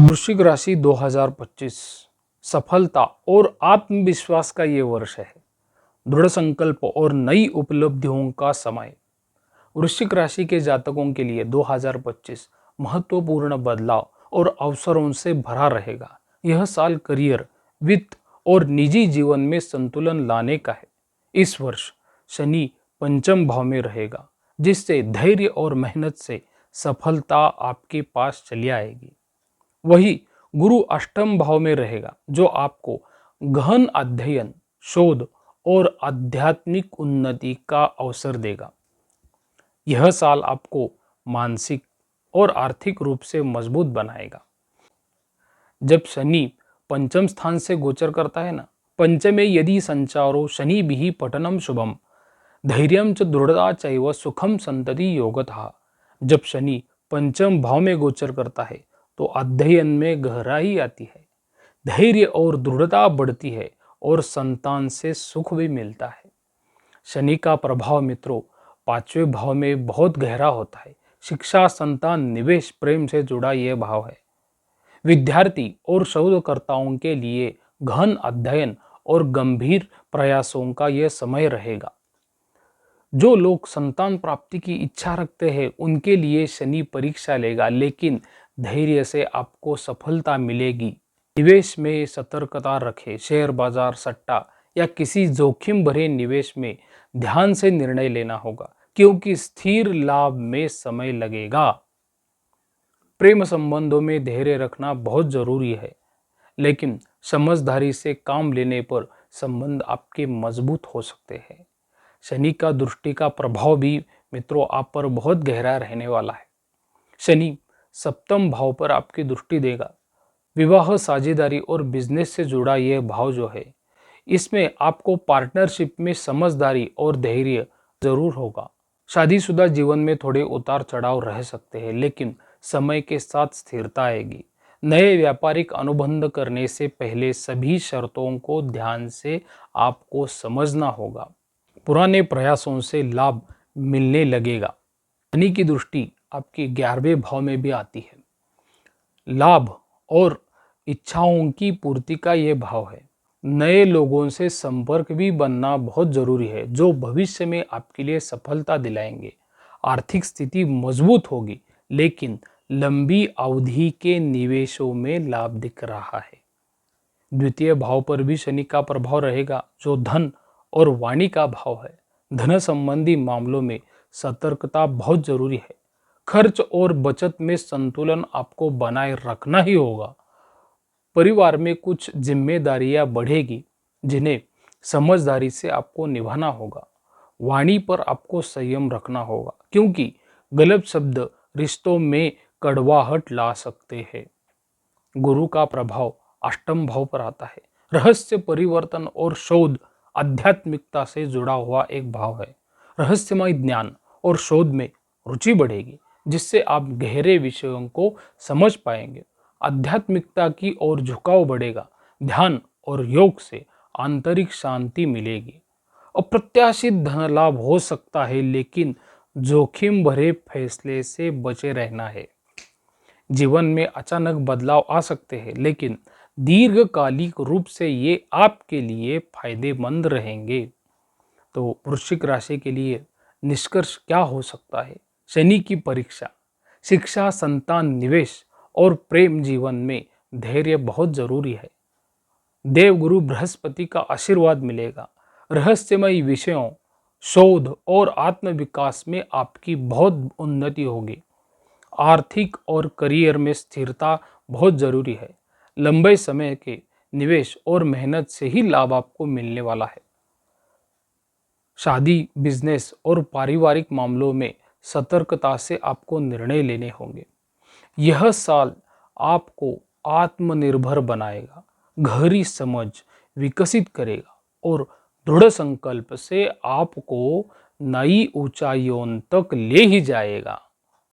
वृश्चिक राशि 2025 सफलता और आत्मविश्वास का ये वर्ष है। दृढ़ संकल्प और नई उपलब्धियों का समय। वृश्चिक राशि के जातकों के लिए 2025 महत्वपूर्ण बदलाव और अवसरों से भरा रहेगा। यह साल करियर, वित्त और निजी जीवन में संतुलन लाने का है। इस वर्ष शनि पंचम भाव में रहेगा, जिससे धैर्य और मेहनत से सफलता आपके पास चली आएगी। वही गुरु अष्टम भाव में रहेगा, जो आपको गहन अध्ययन, शोध और आध्यात्मिक उन्नति का अवसर देगा। यह साल आपको मानसिक और आर्थिक रूप से मजबूत बनाएगा। जब शनि पंचम स्थान से गोचर करता है ना, पंचमे यदि संचारो शनि भी पठनम शुभम धैर्यम च दृढ़ता चैव सुखम संतति योगतः। जब शनि पंचम भाव में गोचर करता है तो अध्ययन में गहराई आती है, धैर्य और दृढ़ता बढ़ती है और संतान से सुख भी मिलता है। शनि का प्रभाव मित्रों पांचवें भाव में बहुत गहरा होता है। शिक्षा, संतान, निवेश, प्रेम से जुड़ा यह भाव है। विद्यार्थी और शोधकर्ताओं के लिए गहन अध्ययन और गंभीर प्रयासों का यह समय रहेगा। जो लोग संतान प्राप्ति की इच्छा रखते हैं उनके लिए शनि परीक्षा लेगा, लेकिन धैर्य से आपको सफलता मिलेगी। निवेश में सतर्कता रखें। शेयर बाजार, सट्टा या किसी जोखिम भरे निवेश में ध्यान से निर्णय लेना होगा, क्योंकि स्थिर लाभ में समय लगेगा। प्रेम संबंधों में धैर्य रखना बहुत जरूरी है, लेकिन समझदारी से काम लेने पर संबंध आपके मजबूत हो सकते हैं। शनि का दृष्टि का प्रभाव भी मित्रों आप पर बहुत गहरा रहने वाला है। शनि सप्तम भाव पर आपकी दृष्टि देगा। विवाह, साझेदारी और बिजनेस से जुड़ा यह भाव जो है, इसमें आपको पार्टनरशिप में समझदारी और धैर्य जरूर होगा। शादीशुदा जीवन में थोड़े उतार चढ़ाव रह सकते हैं, लेकिन समय के साथ स्थिरता आएगी। नए व्यापारिक अनुबंध करने से पहले सभी शर्तों को ध्यान से आपको समझना होगा। पुराने प्रयासों से लाभ मिलने लगेगा। शनि की दृष्टि आपके 11वें भाव में भी आती है। लाभ और इच्छाओं की पूर्ति का यह भाव है। नए लोगों से संपर्क भी बनना बहुत जरूरी है, जो भविष्य में आपके लिए सफलता दिलाएंगे। आर्थिक स्थिति मजबूत होगी, लेकिन लंबी अवधि के निवेशों में लाभ दिख रहा है। द्वितीय भाव पर भी शनि का प्रभाव रहेगा, जो धन और वाणी का भाव है। धन संबंधी मामलों में सतर्कता बहुत जरूरी है। खर्च और बचत में संतुलन आपको बनाए रखना ही होगा। परिवार में कुछ जिम्मेदारियां बढ़ेगी, जिन्हें समझदारी से आपको निभाना होगा। वाणी पर आपको संयम रखना होगा, क्योंकि गलत शब्द रिश्तों में कड़वाहट ला सकते हैं। गुरु का प्रभाव अष्टम भाव पर आता है। रहस्य, परिवर्तन और शोध आध्यात्मिकता से जुड़ा हुआ एक भाव है। रहस्यमय ज्ञान और शोध में रुचि बढ़ेगी, जिससे आप गहरे विषयों को समझ पाएंगे। आध्यात्मिकता की ओर झुकाव बढ़ेगा। ध्यान और योग से आंतरिक शांति मिलेगी। अप्रत्याशित धन लाभ हो सकता है, लेकिन जोखिम भरे फैसले से बचे रहना है। जीवन में अचानक बदलाव आ सकते हैं, लेकिन दीर्घकालिक रूप से ये आपके लिए फायदेमंद रहेंगे। तो वृश्चिक राशि के लिए निष्कर्ष क्या हो सकता है? शनि की परीक्षा, शिक्षा, संतान, निवेश और प्रेम जीवन में धैर्य बहुत जरूरी है। देवगुरु बृहस्पति का आशीर्वाद मिलेगा। रहस्यमय विषयों, शोध और आत्मविकास में आपकी बहुत उन्नति होगी। आर्थिक और करियर में स्थिरता बहुत जरूरी है। लंबे समय के निवेश और मेहनत से ही लाभ आपको मिलने वाला है। शादी, बिजनेस और पारिवारिक मामलों में सतर्कता से आपको निर्णय लेने होंगे। यह साल आपको आत्मनिर्भर बनाएगा, गहरी समझ विकसित करेगा और दृढ़ संकल्प से आपको नई ऊंचाइयों तक ले ही जाएगा।